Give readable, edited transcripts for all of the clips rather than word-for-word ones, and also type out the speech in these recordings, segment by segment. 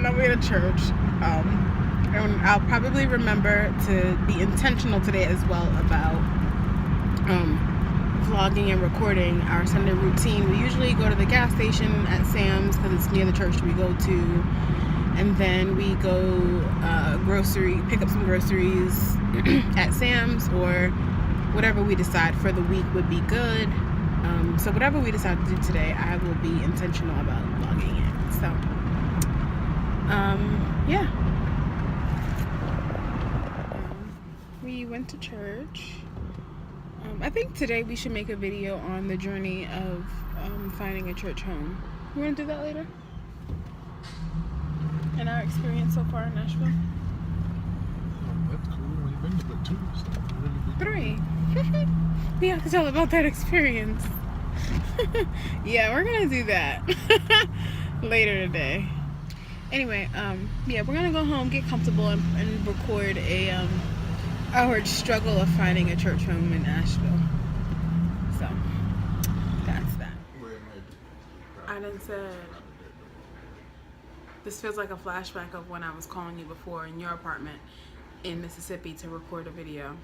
on our way to church. And I'll probably remember to be intentional today as well about vlogging and recording our Sunday routine. We usually go to the gas station at Sam's because it's near the church we go to, and then we go pick up some groceries at Sam's, or whatever we decide for the week would be good. So whatever we decide to do today, I will be intentional about vlogging it. So yeah, we went to church. I think today we should make a video on the journey of finding a church home. You want to do that later? And our experience so far in Asheville? That's cool. We've been to but 2, so really 3. We have to tell about that experience. Yeah, we're gonna do that later today. Anyway, yeah, we're gonna go home, get comfortable, and record our struggle of finding a church home in Asheville. So that's that. I done said this feels like a flashback of when I was calling you before in your apartment in Mississippi to record a video.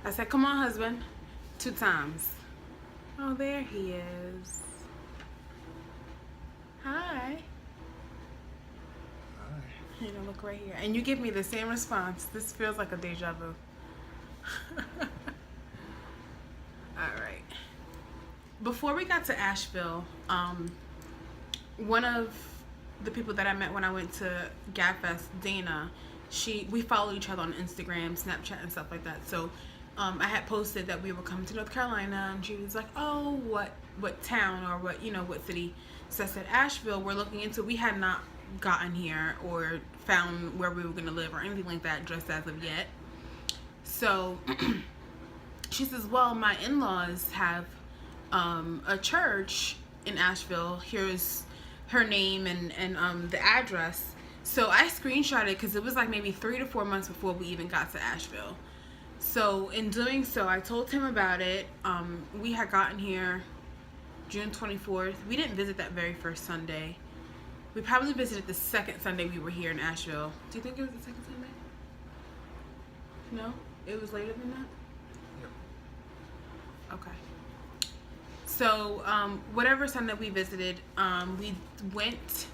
I said, "Come on, husband," 2 times. Oh, there he is. Hi. You know, look right here. And you give me the same response. This feels like a deja vu. Alright. Before we got to Asheville, one of the people that I met when I went to GabFest, Dana, we follow each other on Instagram, Snapchat, and stuff like that. So I had posted that we were coming to North Carolina, and she was like, "Oh, what town or what city?" So I said, "Asheville. We're looking into." We had not gotten here or found where we were going to live or anything like that just as of yet. So she says, "Well, my in-laws have a church in Asheville. Here's her name and the address." So I screenshotted because it was like maybe 3 to 4 months before we even got to Asheville. So in doing so, I told him about it. We had gotten here June 24th. We didn't visit that very first Sunday. We probably visited the second Sunday we were here in Asheville. Do you think it was the second Sunday? No? It was later than that? Yep. Okay. So, whatever Sunday we visited, we went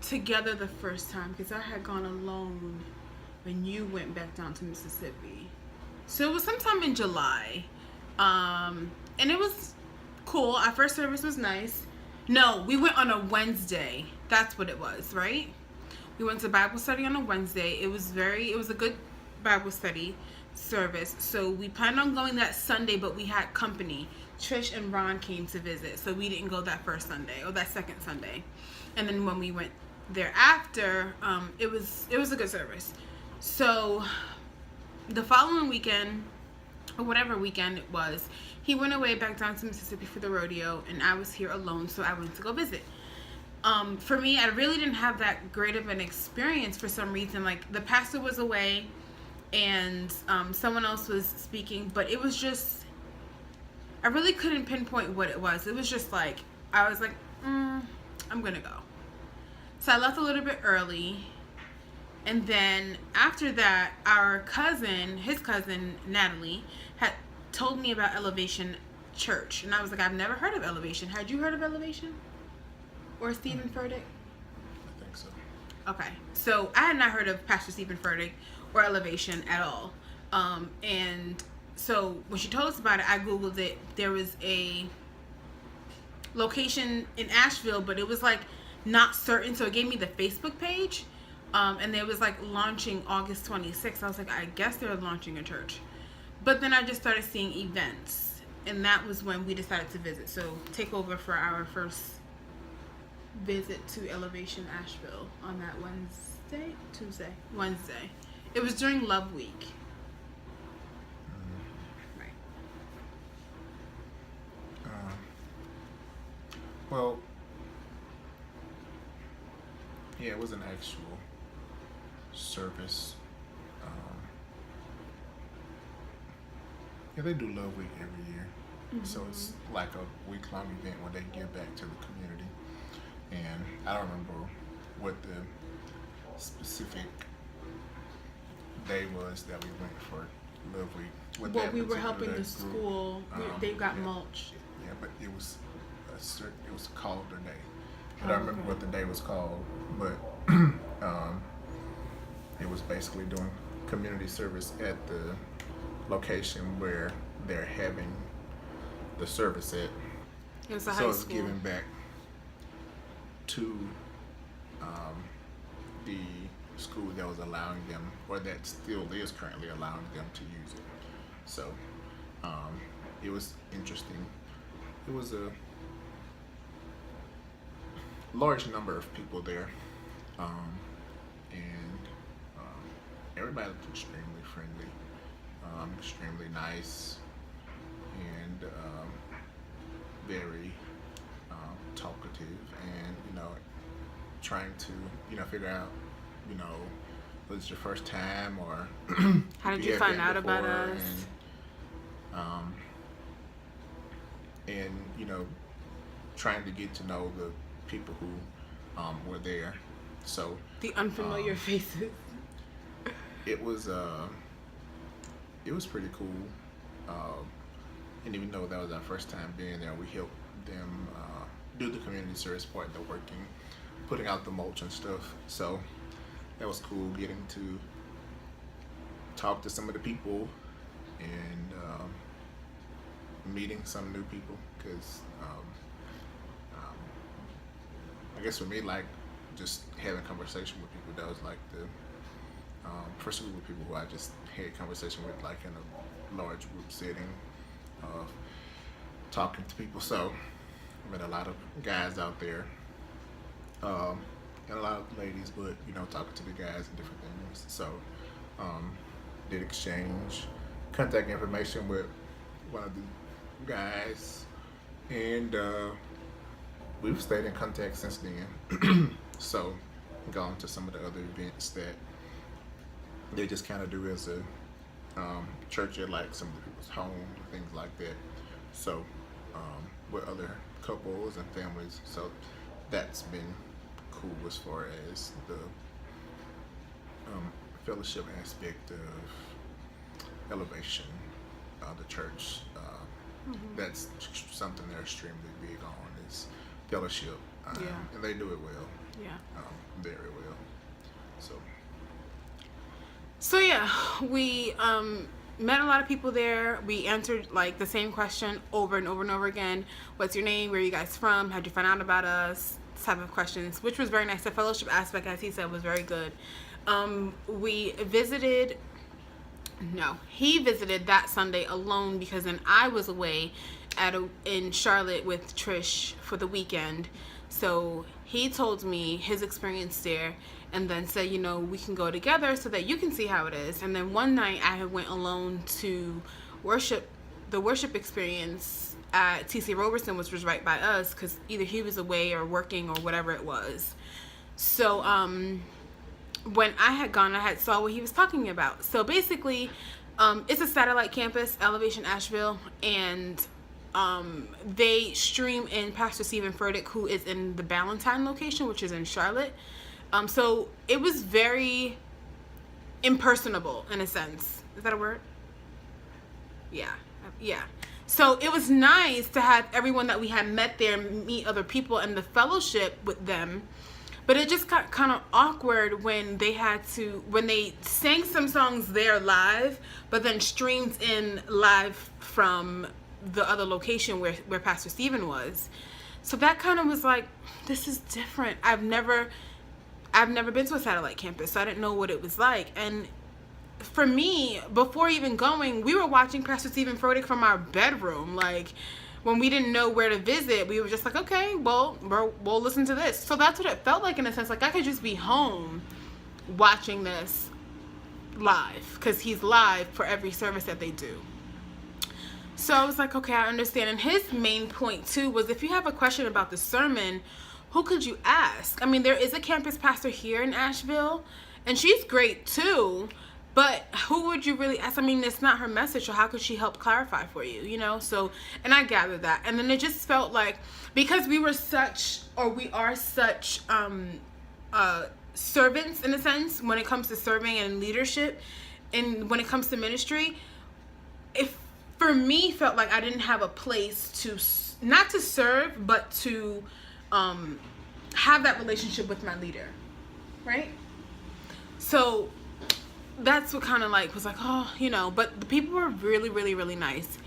together the first time because I had gone alone when you went back down to Mississippi. So it was sometime in July. And it was cool. Our first service was nice. No, we went on a Wednesday. That's what it was, right? We went to Bible study on a Wednesday. It was a good Bible study service. So we planned on going that Sunday, but we had company. Trish and Ron came to visit, so we didn't go that first Sunday or that second Sunday. And then when we went thereafter, it was a good service. So the following weekend, or whatever weekend it was, he went away back down to Mississippi for the rodeo, and I was here alone, so I went to go visit. For me, I really didn't have that great of an experience for some reason. Like, the pastor was away, and someone else was speaking, but it was just, I really couldn't pinpoint what it was. It was just like, I was like, I'm gonna go. So I left a little bit early. And then after that, his cousin, Natalie, had told me about Elevation Church. And I was like, I've never heard of Elevation. Had you heard of Elevation? Or Stephen Furtick? I think so. Okay. So I had not heard of Pastor Stephen Furtick or Elevation at all. And so when she told us about it, I Googled it. There was a location in Asheville, but it was like not certain. So it gave me the Facebook page. And they was like launching August 26th. I was like, I guess they're launching a church. But then I just started seeing events. And that was when we decided to visit. So take over for our first visit to Elevation Asheville on that Wednesday. It was during Love Week. Right. Well, yeah, it was an actual service. Yeah, they do Love Week every year. So it's like a week-long event where they give back to the community. And I don't remember what the specific day was that we went for Love Week. With Well, that we were particular helping the group. school. They got Yeah. mulched. Yeah, but it was it was called a day. I don't remember what the day was called, but it was basically doing community service at the location where they're having the service at. It was a So high it's school. giving back to the school that was allowing them, or that still is currently allowing them to use it. So it was interesting. It was a large number of people there, and everybody was extremely friendly, extremely nice, and very talkative, and trying to figure out was it your first time, or How did if you had find been out about before, us? and trying to get to know the people who were there. So The unfamiliar faces. it was pretty cool. And even though that was our first time being there, we helped them do the community service part, the working, putting out the mulch and stuff. So that was cool, getting to talk to some of the people and meeting some new people. Because I guess for me, like, just having conversation with people, that was like the first group of people who I just had conversation with, like in a large group setting of talking to people. So I met a lot of guys out there, and a lot of ladies, but talking to the guys and different things. So did exchange contact information with one of the guys, and we've stayed in contact since then. So gone to some of the other events that they just kind of do as a church at, like some of the people's home, things like that. So with other couples and families. So that's been cool as far as the fellowship aspect of Elevation, the church. That's something they're extremely big on, is fellowship. Yeah. And they do it well. Yeah. Very well. So yeah, we met a lot of people there. We answered like the same question over and over and over again. What's your name? Where are you guys from? How'd you find out about us? This type of questions, which was very nice. The fellowship aspect, as he said, was very good. He visited that Sunday alone, because then I was away in Charlotte with Trish for the weekend. So he told me his experience there, and then said, we can go together so that you can see how it is. And then one night I went alone to the worship experience at T.C. Roberson, which was right by us, because either he was away or working or whatever it was. So when I had gone, I saw what he was talking about. So basically, it's a satellite campus, Elevation Asheville, and they stream in Pastor Stephen Furtick, who is in the Ballantyne location, which is in Charlotte. So it was very impersonable in a sense. Is that a word? Yeah. So it was nice to have everyone that we had met there meet other people and the fellowship with them. But it just got kind of awkward when they sang some songs there live, but then streamed in live from the other location where Pastor Stephen was. So that kind of was like, this is different. I've never been to a satellite campus, so I didn't know what it was like. And for me, before even going, we were watching Pastor Stephen Furtick from our bedroom. Like, when we didn't know where to visit, we were just like, okay, well, we'll listen to this. So that's what it felt like, in a sense. Like, I could just be home watching this live, because he's live for every service that they do. So I was like, okay, I understand. And his main point, too, was if you have a question about the sermon, who could you ask? I mean, there is a campus pastor here in Asheville, and she's great, too. But who would you really ask? I mean, it's not her message, so how could she help clarify for you, you know? So, and I gathered that. And then it just felt like, because we are such servants in a sense when it comes to serving and leadership, and when it comes to ministry, if for me felt like I didn't have a place to, not to serve, but to have that relationship with my leader, right? So that's what kind of like was like, oh, you know, but the people were really, really, really nice.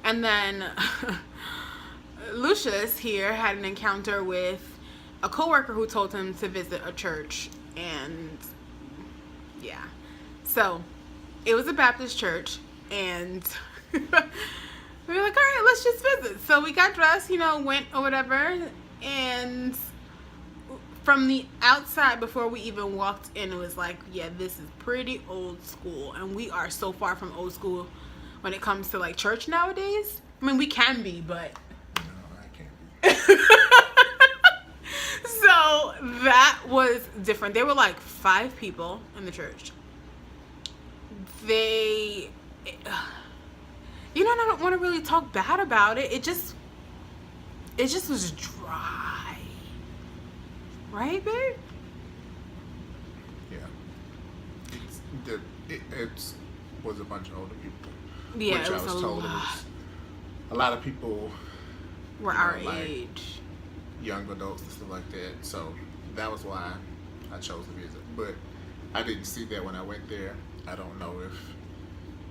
And then Lucius here had an encounter with a coworker who told him to visit a church. And yeah, so it was a Baptist church, and we were like, all right, let's just visit. So we got dressed, you know, went or whatever, and from the outside, before we even walked in, it was like, yeah, this is pretty old school. And we are so far from old school when it comes to like church nowadays. I mean, we can be, but no, I can't be. So that was different. There were like 5 people in the church. They, you know, and I don't want to really talk bad about it. It just was dry. Right, babe? Yeah. It was a bunch of older people. Yeah, which it I was was a told lot. It was a lot of people Were you know, our like age. young adults and stuff like that. So that was why I chose to visit. But I didn't see that when I went there. I don't know if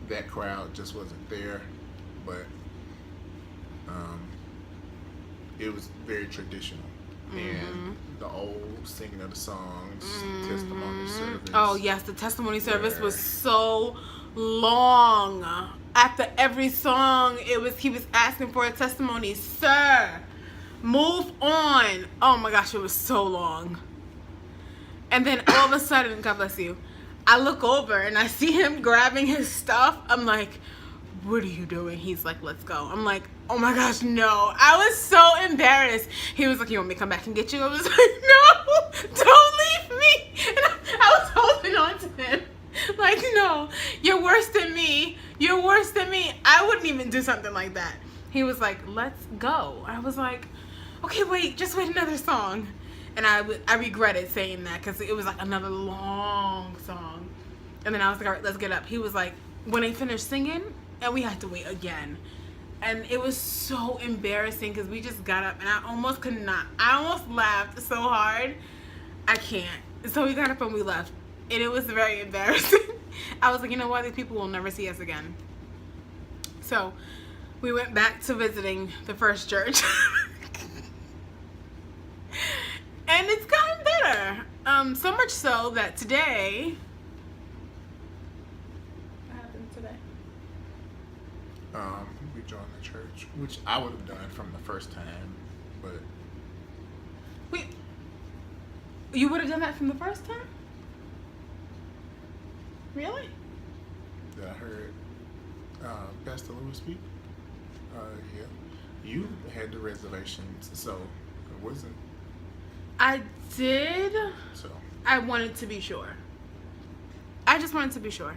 that crowd just wasn't there, but it was very traditional. And the old singing of the songs, testimony service. Oh yes, the testimony service was so long. After every song, he was asking for a testimony. Sir, move on. Oh my gosh, it was so long. And then all of a sudden, God bless you, I look over and I see him grabbing his stuff. I'm like, what are you doing? He's like, let's go. I'm like, oh my gosh, no. I was so embarrassed. He was like, you want me to come back and get you? I was like, no, don't leave me. And I was holding on to him. Like, no, you're worse than me. You're worse than me. I wouldn't even do something like that. He was like, let's go. I was like, okay, wait, just wait another song. And I regretted saying that because it was like another long song. And then I was like, all right, let's get up. He was like, when they finished singing, and we had to wait again. And it was so embarrassing because we just got up and I almost could not. I almost laughed so hard. I can't. So we got up and we left. And it was very embarrassing. I was like, you know what? These people will never see us again. So we went back to visiting the first church. And it's gotten better. So much so that today... What happened today? We joined the church, which I would have done from the first time, but... Wait, you would have done that from the first time? Really? I heard Pastor Lewis speak. Yeah. You had the reservations, so it wasn't. I did. So. I wanted to be sure. I just wanted to be sure.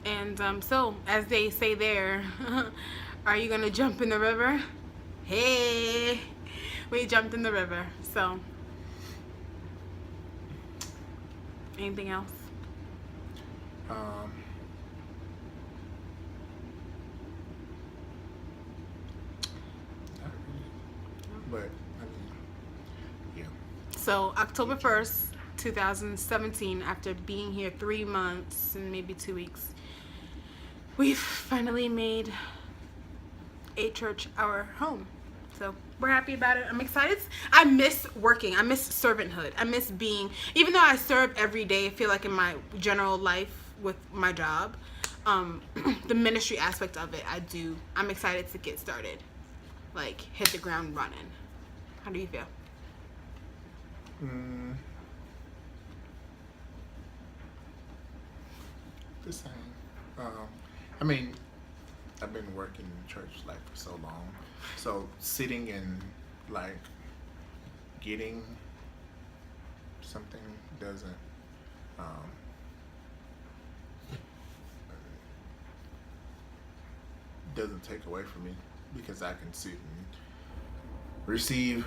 And so, as they say there, are you going to jump in the river? Hey, we jumped in the river. So, anything else? But, I mean, yeah. So, October 1st, 2017, after being here 3 months and maybe 2 weeks, we've finally made a church our home. So we're happy about it. I'm excited. I miss working. I miss servanthood. I miss being, even though I serve every day, I feel like in my general life with my job, the ministry aspect of it, I do. I'm excited to get started, like hit the ground running. How do you feel? The same. I mean, I've been working in church like for so long, so sitting and like getting something doesn't doesn't take away from me because I can sit and receive